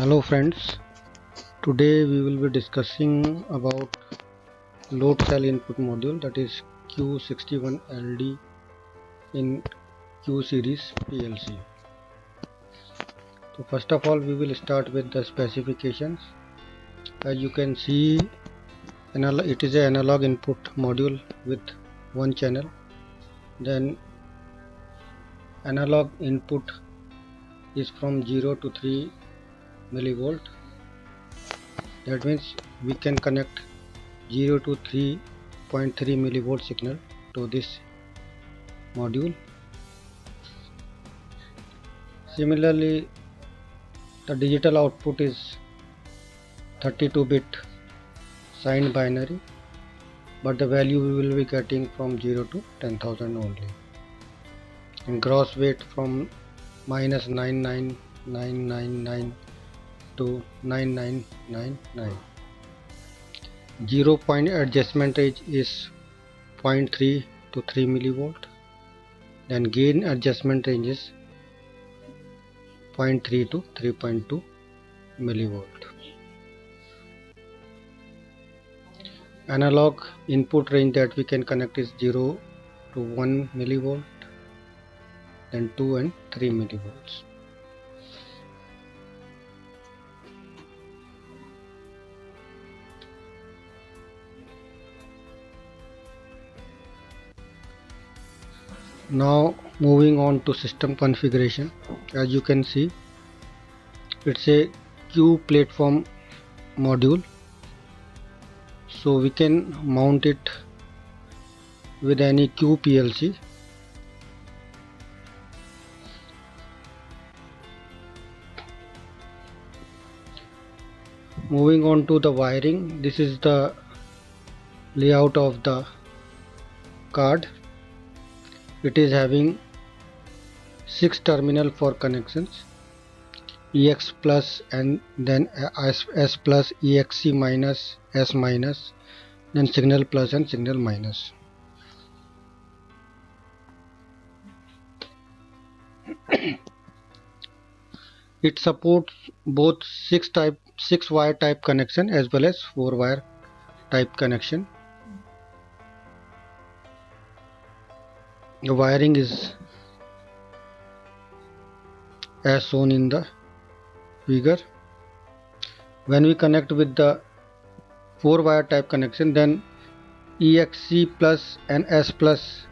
Hello friends, today we will be discussing about load cell input module, that is Q61LD in Q series PLC. So first of all we will start with the specifications. As you can see, it is an analog input module with one channel. Then analog input is from 0 to 3 millivolt. That means we can connect 0 to 3.3 millivolt signal to this module. Similarly, the digital output is 32-bit signed binary, but the value we will be getting from 0 to 10,000 only, and gross weight from minus 99999 to 9999. 0 point adjustment range is 0.3 to 3 millivolt. Then gain adjustment range is 0.3 to 3.2 millivolt. Analog input range that we can connect is 0 to 1 millivolt, then 2 and 3 millivolts. Now moving on to system configuration. As you can see, it's a Q platform module, so we can mount it with any Q PLC. Moving on to the wiring, this is the layout of the card. It is having 6 terminal for connections, EX plus and then S plus, EXC minus, S minus, then signal plus and signal minus. It supports both 6 wire type connection as well as 4 wire type connection. The wiring is as shown in the figure. When we connect with the 4 wire type connection, then EXC plus and S plus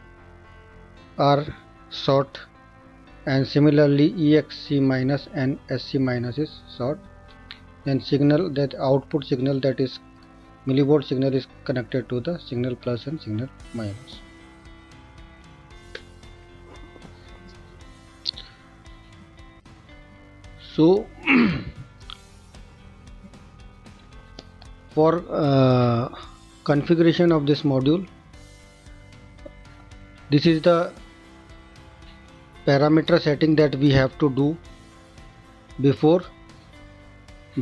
are short, and similarly EXC minus and SC minus is short. Then signal, that output signal, that is millivolt signal, is connected to the signal plus and signal minus. So for configuration of this module, this is the parameter setting that we have to do before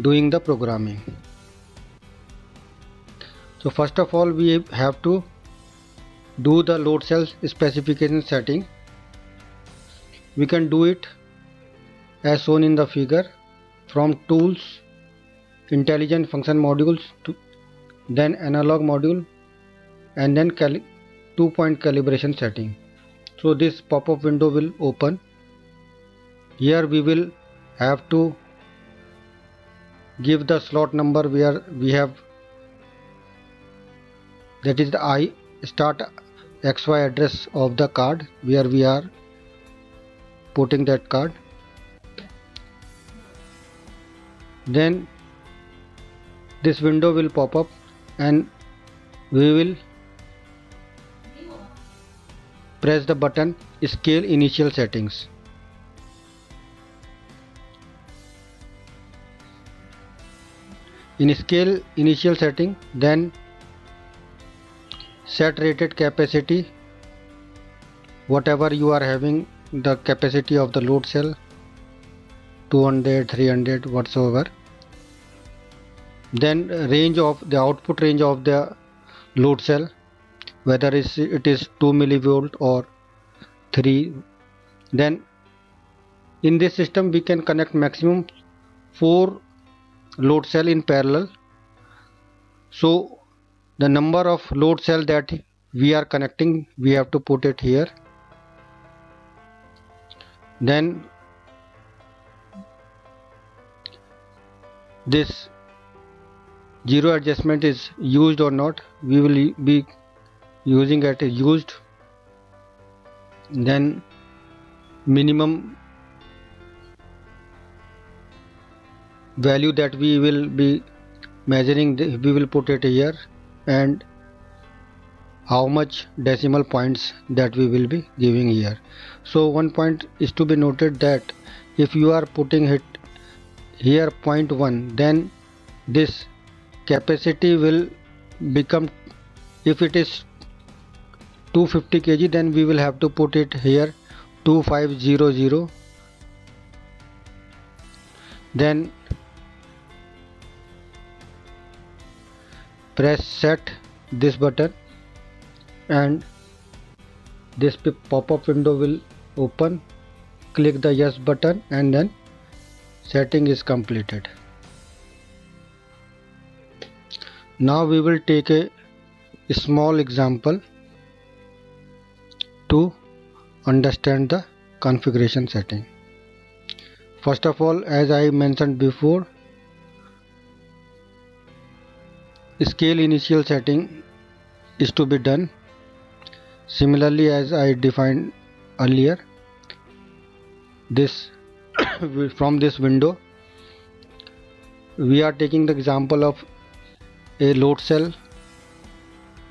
doing the programming. So first of all we have to do the load cell specification setting. We can do it as shown in the figure, from tools, intelligent function modules, to then analog module, and then 2-point calibration setting. So this pop-up window will open. Here we will have to give the slot number where we have, that is the I start XY address of the card where we are putting that card. Then this window will pop up and we will press the button scale initial settings. In scale initial setting, then set rated capacity, whatever you are having the capacity of the load cell, 200, 300, whatsoever. Then range of the output range of the load cell, whether it is 2 millivolt or 3. Then in this system we can connect maximum 4 load cell in parallel. So the number of load cell that we are connecting, we have to put it here. Then this zero adjustment is used or not, we will be using it as used. Then minimum value that we will be measuring, we will put it here, and how much decimal points that we will be giving here. So one point is to be noted that if you are putting it here 0.1, then this capacity will become, if it is 250 kg, then we will have to put it here 2500. Then press set this button and this pop-up window will open. Click the yes button and then setting is completed. Now we will take a small example to understand the configuration setting. First of all, as I mentioned before, scale initial setting is to be done. Similarly, as I defined earlier, this from this window we are taking the example of a load cell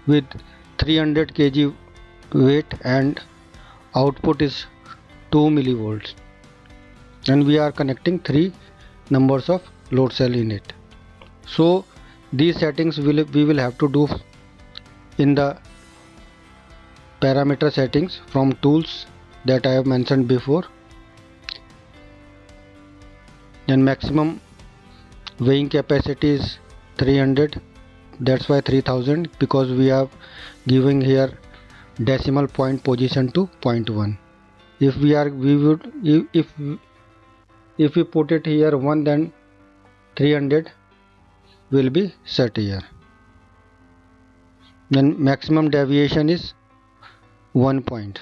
with 300 kg weight and output is 2 millivolts, and we are connecting 3 numbers of load cell in it. So these settings we will have to do in the parameter settings from tools that I have mentioned before. Then maximum weighing capacity is 300, that's why 3000, because we are giving here decimal point position to 0.1. If we put it here 1, then 300 will be set here. Then maximum deviation is 1 point.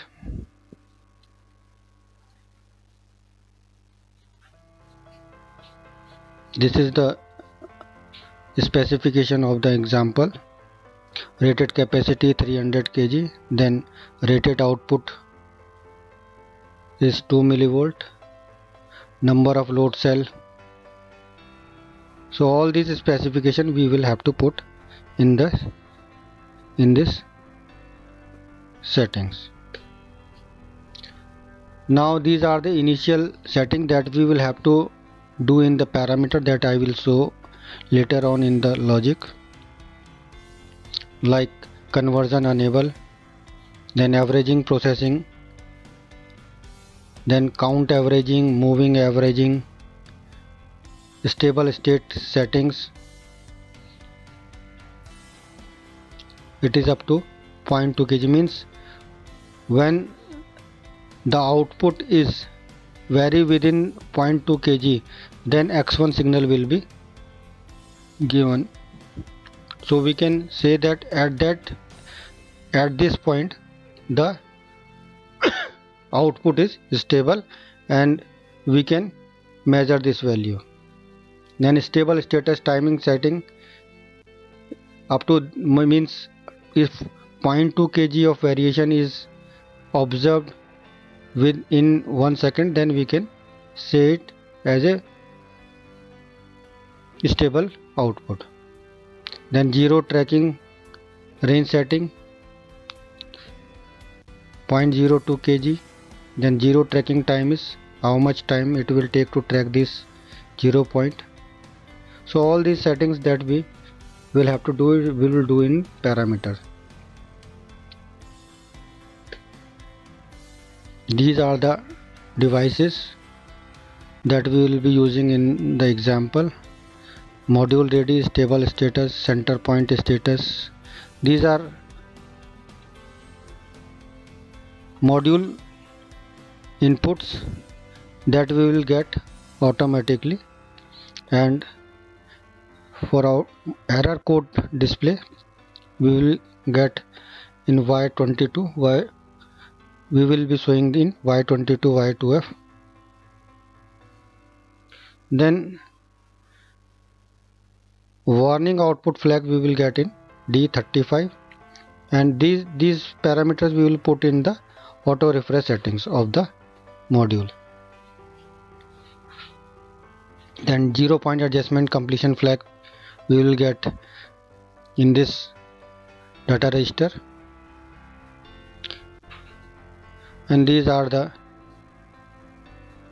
This is the specification of the example. Rated capacity 300 kg, then rated output is 2 millivolt, number of load cell. So all these specification we will have to put in this settings. Now these are the initial setting that we will have to do in the parameter that I will show later on in the logic, like conversion enable, then averaging processing, then count averaging, moving averaging, stable state settings. It is up to 0.2 kg, means when the output is vary within 0.2 kg, then x1 signal will be given. So we can say that at this point the output is stable and we can measure this value. Then stable status timing setting up to, means if 0.2 kg of variation is observed within 1 second, then we can say it as a stable output. Then zero tracking range setting 0.02 kg, then zero tracking time is how much time it will take to track this 0 point. So all these settings that we will have to do, we will do in parameters. These are the devices that we will be using in the example. Module ready, stable status, center point status. These are module inputs that we will get automatically, and For our error code display, we will get in Y22, we will be showing in Y22, Y2F. Then warning output flag we will get in D35, and these parameters we will put in the auto refresh settings of the module. Then 0 point adjustment completion flag we will get in this data register, and these are the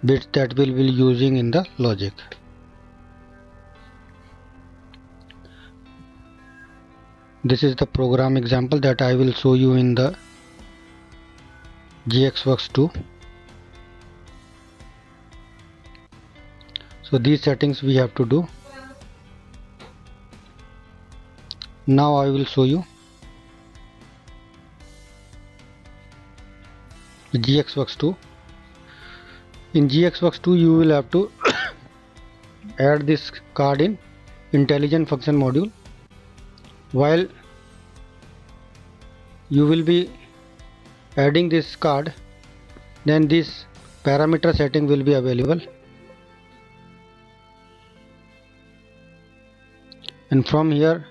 bits that we will be using in the logic. This is the program example that I will show you in the GXWorks 2. So these settings we have to do. Now I will show you the GXWorks 2. In GXWorks 2 you will have to add this card in intelligent function module. While you will be adding this card, then this parameter setting will be available, and from here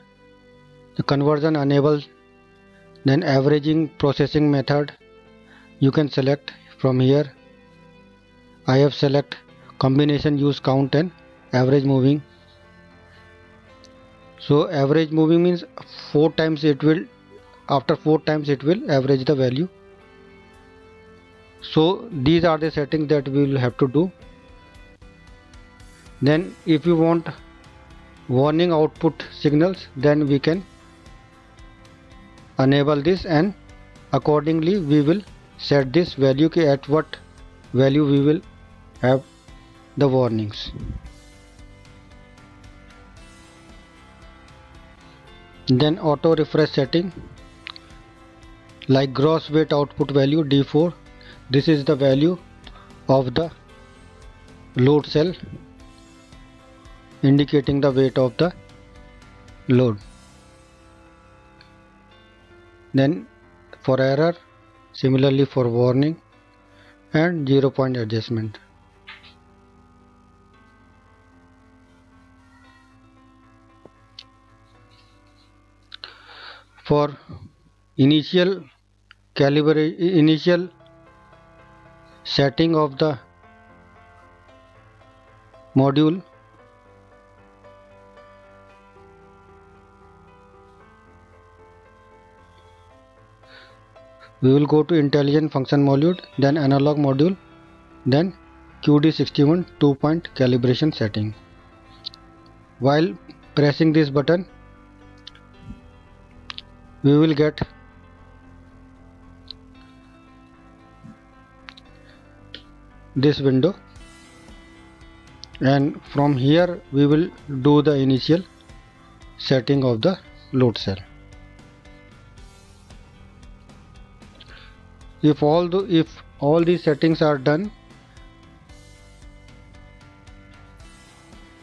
the conversion enabled, then averaging processing method you can select from here. I have select combination use count and average moving. So average moving means 4 times it will, after 4 times it will average the value. So these are the settings that we will have to do. Then if you want warning output signals, then we can enable this, and accordingly we will set this value at what value we will have the warnings. Then auto refresh setting, like gross weight output value D4, this is the value of the load cell indicating the weight of the load. Then for error, similarly for warning, and 0 point adjustment. For initial setting of the module, we will go to intelligent function module, then analog module, then QD61 2-point calibration setting. While pressing this button, we will get this window, and from here we will do the initial setting of the load cell. If all these settings are done,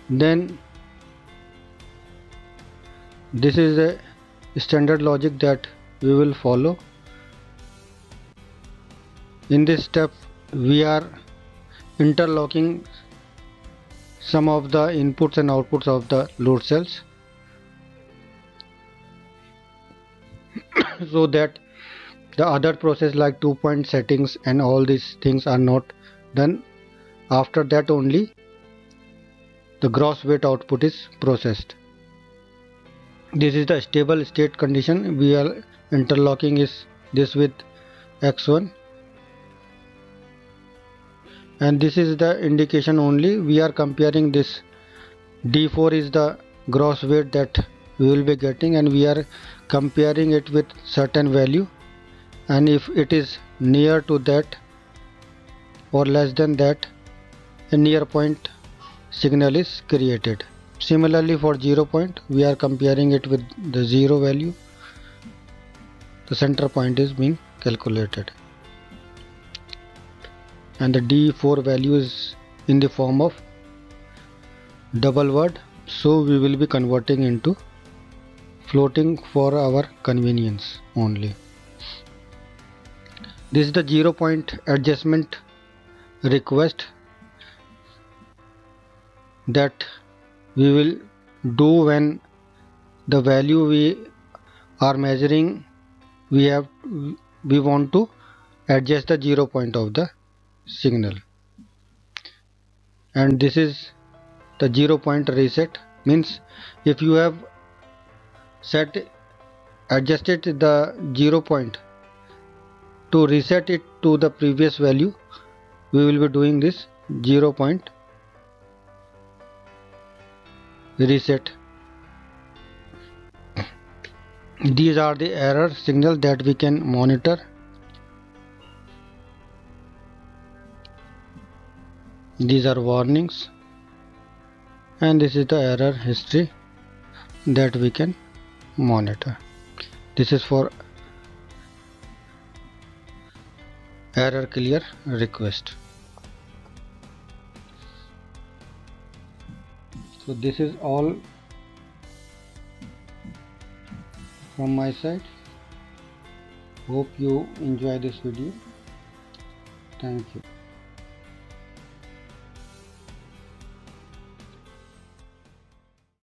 then this is a standard logic that we will follow. In this step we are interlocking some of the inputs and outputs of the load cells so that the other process like 2-point settings and all these things are not done. After that only the gross weight output is processed. This is the stable state condition. We are interlocking this with X1, and this is the indication only. We are comparing this D4 is the gross weight that we will be getting, and we are comparing it with certain value, and if it is near to that or less than that, a near point signal is created. Similarly for 0 point, we are comparing it with the 0 value. The center point is being calculated, and the D4 value is in the form of double word so we will be converting into floating for our convenience only. This is the 0 point adjustment request that we will do when the value we are measuring we want to adjust the 0 point of the signal. And this is the 0 point reset, means if you have adjusted the 0 point to reset it to the previous value, we will be doing this 0 point reset. These are the error signals that we can monitor. These are warnings, and this is the error history that we can monitor. This is for error clear request. So this is all from my side. Hope you enjoy this video. Thank you.